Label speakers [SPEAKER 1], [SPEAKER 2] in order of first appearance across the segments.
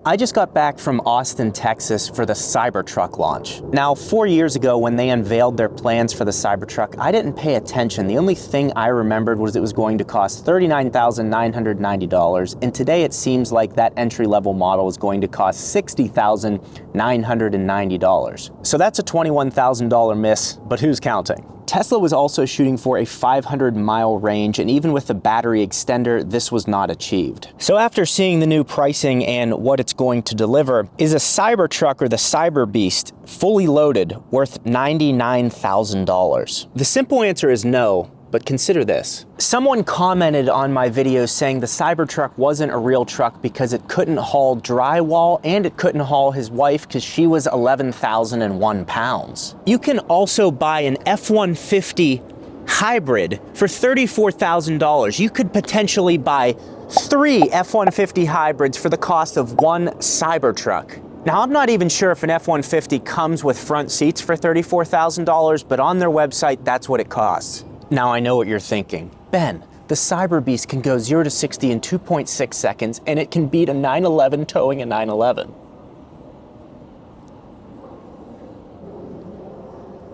[SPEAKER 1] I just got back from Austin, Texas for the Cybertruck launch. Now, 4 years ago when they unveiled their plans for the Cybertruck, I didn't pay attention. The only thing I remembered was it was going to cost $39,990, and today it seems like that entry-level model is going to cost $60,990. So that's a $21,000 miss, but who's counting? Tesla was also shooting for a 500-mile range, and even with the battery extender, this was not achieved. So after seeing the new pricing and what it's going to deliver, is a Cybertruck or the Cyber Beast fully loaded worth $99,000? The simple answer is no. But consider this. Someone commented on my video saying the Cybertruck wasn't a real truck because it couldn't haul drywall and it couldn't haul his wife because she was 11,001 pounds. You can also buy an F-150 hybrid for $34,000. You could potentially buy 3 F-150 hybrids for the cost of one Cybertruck. Now, I'm not even sure if an F-150 comes with front seats for $34,000, but on their website, that's what it costs. Now I know what you're thinking. Ben, the Cyber Beast can go 0 to 60 in 2.6 seconds, and it can beat a 911 towing a 911.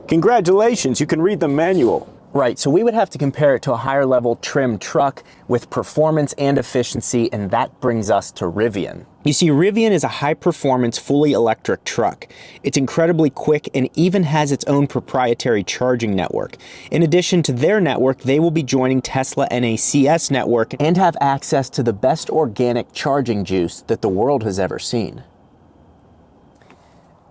[SPEAKER 2] Congratulations, you can read the manual.
[SPEAKER 1] Right, so we would have to compare it to a higher level trim truck with performance and efficiency, and that brings us to Rivian. You see, Rivian is a high performance, fully electric truck. It's incredibly quick and even has its own proprietary charging network. In addition to their network, they will be joining Tesla NACS network and have access to the best organic charging juice that the world has ever seen.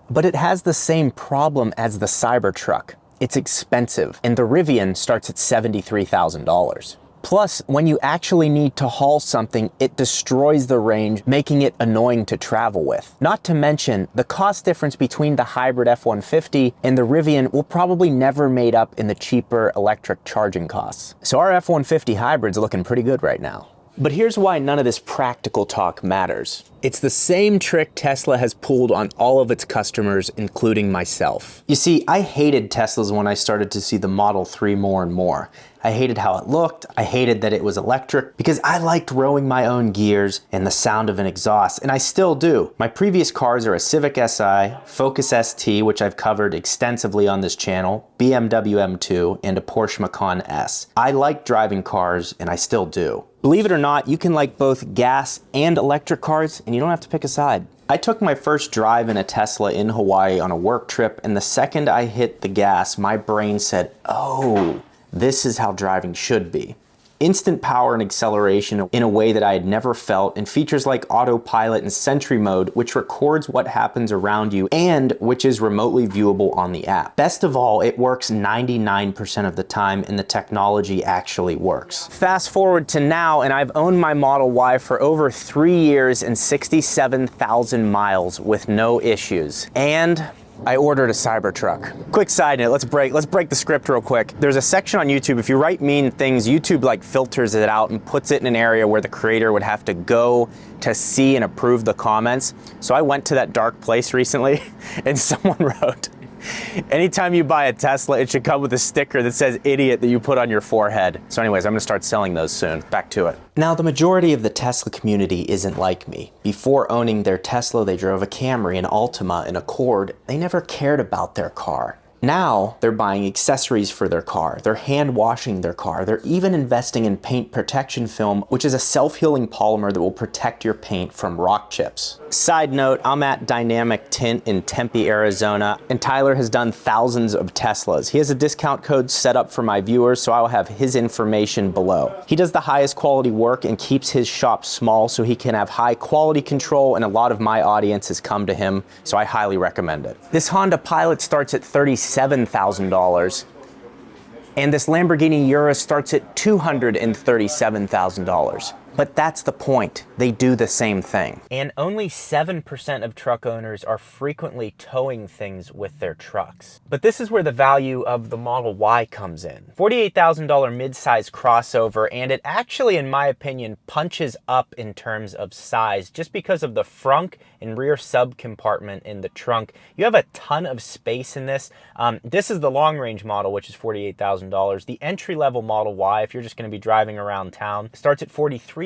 [SPEAKER 1] But it has the same problem as the Cybertruck. It's expensive, and the Rivian starts at $73,000. Plus, when you actually need to haul something, it destroys the range, making it annoying to travel with. Not to mention, the cost difference between the hybrid F-150 and the Rivian will probably never made up in the cheaper electric charging costs. So our F-150 hybrid's looking pretty good right now. But here's why none of this practical talk matters. It's the same trick Tesla has pulled on all of its customers, including myself. You see, I hated Teslas when I started to see the Model 3 more and more. I hated how it looked, I hated that it was electric, because I liked rowing my own gears and the sound of an exhaust, and I still do. My previous cars are a Civic Si, Focus ST, which I've covered extensively on this channel, BMW M2, and a Porsche Macan S. I like driving cars, and I still do. Believe it or not, you can like both gas and electric cars, and you don't have to pick a side. I took my first drive in a Tesla in Hawaii on a work trip, and the second I hit the gas, my brain said, oh, this is how driving should be. Instant power and acceleration in a way that I had never felt, and features like autopilot and Sentry mode, which records what happens around you and which is remotely viewable on the app. Best of all, it works 99% of the time, and the technology actually works. Fast forward to now, and I've owned my Model Y for over 3 years and 67,000 miles with no issues. And I ordered a Cybertruck. Quick side note, let's break the script real quick. There's a section on YouTube, if you write mean things, YouTube like filters it out and puts it in an area where the creator would have to go to see and approve the comments. So I went to that dark place recently and someone wrote, anytime you buy a Tesla, it should come with a sticker that says idiot that you put on your forehead. So anyways, I'm gonna start selling those soon. Back to it. Now, the majority of the Tesla community isn't like me. Before owning their Tesla, they drove a Camry, an Altima, an Accord. They never cared about their car. Now, they're buying accessories for their car, they're hand washing their car, they're even investing in paint protection film, which is a self-healing polymer that will protect your paint from rock chips. Side note, I'm at Dynamic Tint in Tempe, Arizona, and Tyler has done thousands of Teslas. He has a discount code set up for my viewers, so I will have his information below. He does the highest quality work and keeps his shop small so he can have high quality control, and a lot of my audience has come to him, so I highly recommend it. This Honda Pilot starts at $37,000, and this Lamborghini Urus starts at $237,000. But that's the point. They do the same thing. And only 7% of truck owners are frequently towing things with their trucks. But this is where the value of the Model Y comes in. $48,000 mid-size crossover, and it actually, in my opinion, punches up in terms of size just because of the frunk and rear sub compartment in the trunk. You have a ton of space in this. This is the long-range model, which is $48,000. The entry-level Model Y, if you're just gonna be driving around town, starts at $43,000.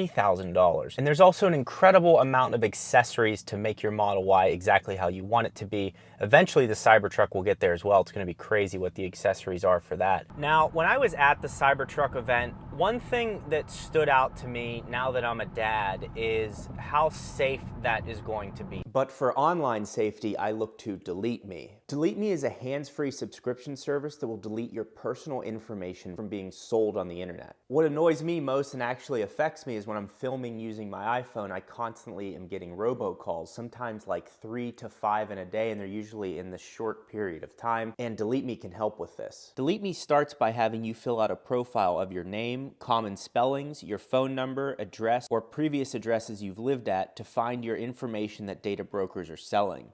[SPEAKER 1] And there's There's also an incredible amount of accessories to make your Model Y exactly how you want it to be. Eventually the Cybertruck will get there as well. It's going to be crazy what the accessories are for that. Now, when I was at the Cybertruck event, one thing that stood out to me now that I'm a dad is how safe that is going to be. But for online safety, I look to Delete Me. Delete Me is a hands-free subscription service that will delete your personal information from being sold on the internet. What annoys me most and actually affects me is when I'm filming using my iPhone, I constantly am getting robocalls, sometimes like 3 to 5 in a day, and they're usually in this short period of time, and Delete Me can help with this. Delete Me starts by having you fill out a profile of your name, common spellings, your phone number, address, or previous addresses you've lived at to find your information that data brokers are selling.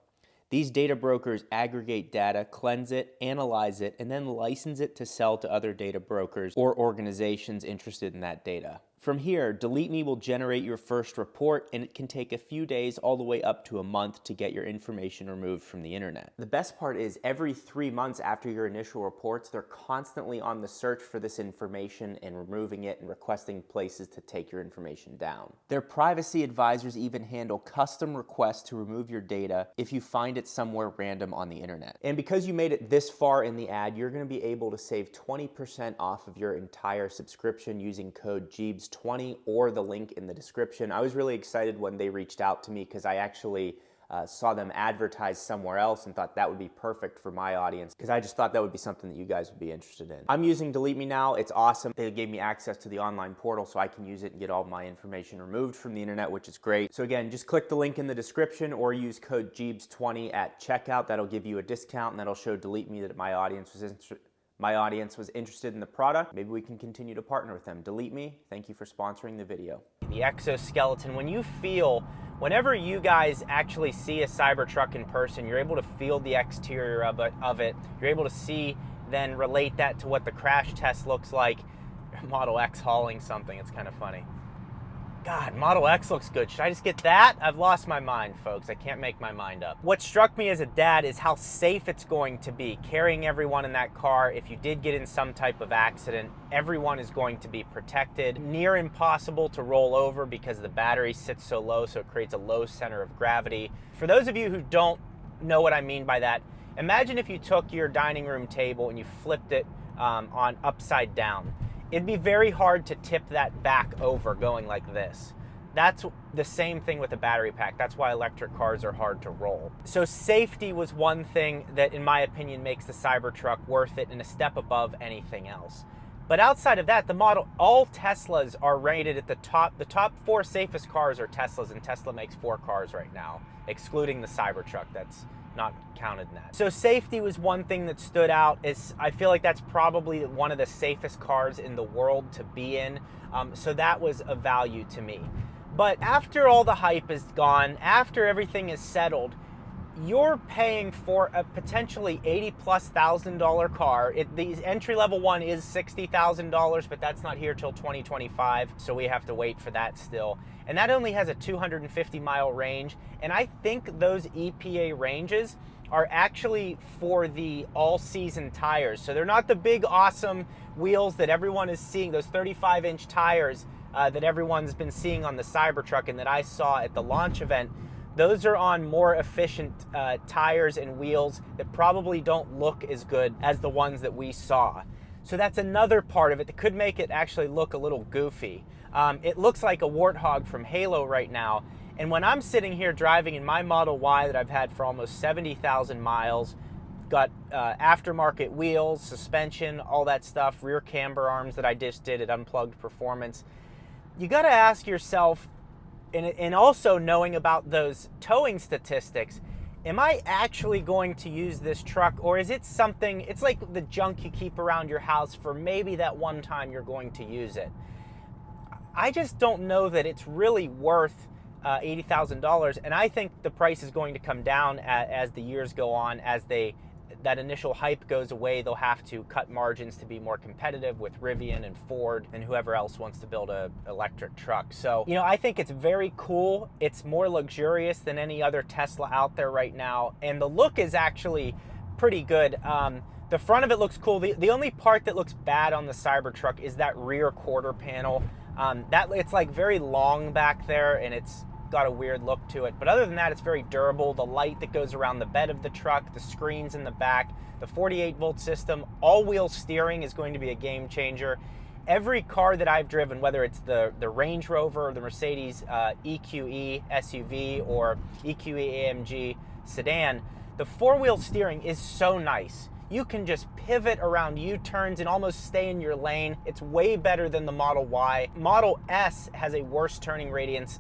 [SPEAKER 1] These data brokers aggregate data, cleanse it, analyze it, and then license it to sell to other data brokers or organizations interested in that data. From here, Delete Me will generate your first report, and it can take a few days all the way up to a month to get your information removed from the internet. The best part is every 3 months after your initial reports, they're constantly on the search for this information and removing it and requesting places to take your information down. Their privacy advisors even handle custom requests to remove your data if you find it somewhere random on the internet. And because you made it this far in the ad, you're going to be able to save 20% off of your entire subscription using code Gjeebs20 or the link in the description. I was really excited when they reached out to me because I actually saw them advertised somewhere else and thought that would be perfect for my audience because I just thought that would be something that you guys would be interested in. I'm using Delete Me now. It's awesome. They gave me access to the online portal so I can use it and get all my information removed from the internet, which is great. So again, just click the link in the description or use code Gjeebs20 at checkout. That'll give you a discount and that'll show Delete Me that my audience was interested in the product. Maybe we can continue to partner with them. Delete Me, thank you for sponsoring the video. The exoskeleton, whenever you guys actually see a Cybertruck in person, you're able to feel the exterior of it. You're able to see, then relate that to what the crash test looks like. Model X hauling something, it's kind of funny. God, Model X looks good. Should I just get that? I've lost my mind, folks. I can't make my mind up. What struck me as a dad is how safe it's going to be carrying everyone in that car. If you did get in some type of accident, everyone is going to be protected. Near impossible to roll over because the battery sits so low, so it creates a low center of gravity. For those of you who don't know what I mean by that, imagine if you took your dining room table and you flipped it on upside down. It'd be very hard to tip that back over going like this. That's the same thing with a battery pack. That's why electric cars are hard to roll. So safety was one thing that, in my opinion, makes the Cybertruck worth it and a step above anything else. But outside of that, all Teslas are rated at the top. The top 4 safest cars are Teslas, and Tesla makes 4 cars right now, excluding the Cybertruck. That's not counted in that. So safety was one thing that stood out. I feel like that's probably one of the safest cars in the world to be in. So that was a value to me. But after all the hype is gone, after everything is settled, you're paying for a potentially $80,000+ car. The entry-level one is $60,000, but that's not here till 2025, so we have to wait for that still. And that only has a 250-mile range, and I think those EPA ranges are actually for the all-season tires. So they're not the big, awesome wheels that everyone is seeing, those 35-inch tires that everyone's been seeing on the Cybertruck and that I saw at the launch event. Those are on more efficient tires and wheels that probably don't look as good as the ones that we saw. So that's another part of it that could make it actually look a little goofy. It looks like a Warthog from Halo right now. And when I'm sitting here driving in my Model Y that I've had for almost 70,000 miles, got aftermarket wheels, suspension, all that stuff, rear camber arms that I just did at Unplugged Performance, you gotta ask yourself, and also knowing about those towing statistics, am I actually going to use this truck, or is it something, it's like the junk you keep around your house for maybe that one time you're going to use it. I just don't know that it's really worth $80,000, and I think the price is going to come down as the years go on. As that initial hype goes away, they'll have to cut margins to be more competitive with Rivian and Ford and whoever else wants to build an electric truck. So, I think it's very cool. It's more luxurious than any other Tesla out there right now, and the look is actually pretty good. The front of it looks cool. The only part that looks bad on the Cybertruck is that rear quarter panel. It's like very long back there, and it's got a weird look to it. But other than that, it's very durable. The light that goes around the bed of the truck, the screens in the back, the 48-volt system, all-wheel steering is going to be a game changer. Every car that I've driven, whether it's the Range Rover or the Mercedes EQE SUV or EQE AMG sedan, the four-wheel steering is so nice. You can just pivot around U-turns and almost stay in your lane. It's way better than the Model Y. Model S has a worse turning radius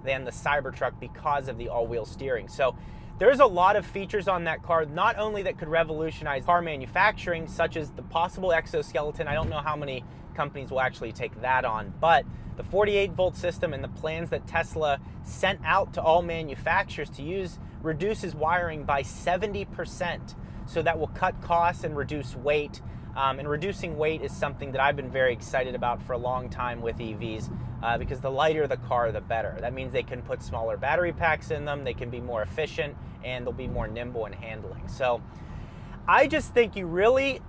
[SPEAKER 1] than the Cybertruck because of the all-wheel steering. So there's a lot of features on that car, not only that could revolutionize car manufacturing, such as the possible exoskeleton. I don't know how many companies will actually take that on, but the 48-volt system and the plans that Tesla sent out to all manufacturers to use reduces wiring by 70%. So that will cut costs and reduce weight. And reducing weight is something that I've been very excited about for a long time with EVs, because the lighter the car, the better. That means they can put smaller battery packs in them, they can be more efficient, and they'll be more nimble in handling. So I just think you really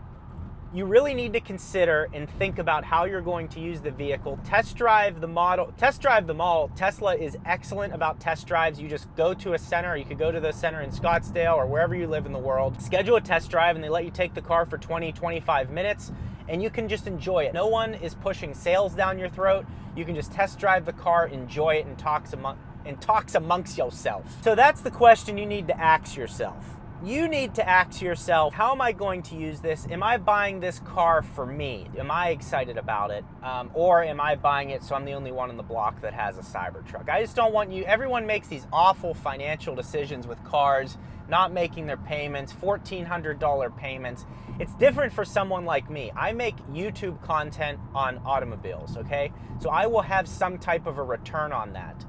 [SPEAKER 1] need to consider and think about how you're going to use the vehicle. Test drive them all. Tesla is excellent about test drives. You just go to a center. You could go to the center in Scottsdale or wherever you live in the world, schedule a test drive, and they let you take the car for 20-25 minutes, and you can just enjoy it. No one is pushing sales down your throat. You can just test drive the car, enjoy it, and talks amongst yourself. So that's the question you need to ask yourself. You need to ask yourself, how am I going to use this? Am I buying this car for me? Am I excited about it? Or am I buying it so I'm the only one on the block that has a Cybertruck? I just don't want you, everyone makes these awful financial decisions with cars, not making their payments, $1,400 payments. It's different for someone like me. I make YouTube content on automobiles, okay? So I will have some type of a return on that.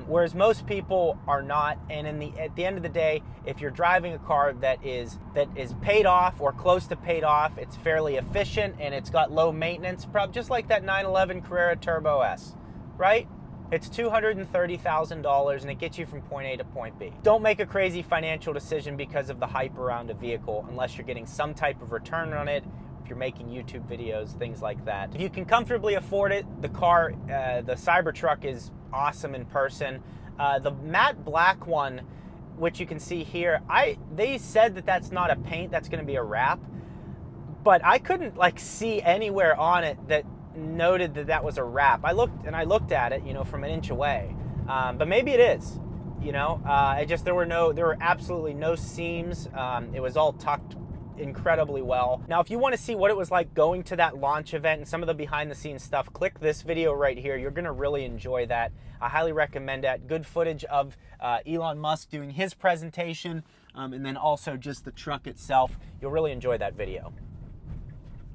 [SPEAKER 1] Whereas most people are not, and at the end of the day, if you're driving a car that is paid off or close to paid off, it's fairly efficient and it's got low maintenance, just like that 911 Carrera Turbo S, right? It's $230,000 and it gets you from point A to point B. Don't make a crazy financial decision because of the hype around a vehicle unless you're getting some type of return on it. If you're making YouTube videos, things like that. If you can comfortably afford it, the Cybertruck is awesome in person. The matte black one, which you can see here, they said that that's not a paint, that's going to be a wrap, but I couldn't see anywhere on it that noted that was a wrap. I looked at it, from an inch away, but maybe it is. There were absolutely no seams. It was all tucked incredibly well. Now, if you want to see what it was like going to that launch event and some of the behind the scenes stuff, click this video right here. You're going to really enjoy that. I highly recommend that. Good footage of Elon Musk doing his presentation, and then also just the truck itself. You'll really enjoy that video.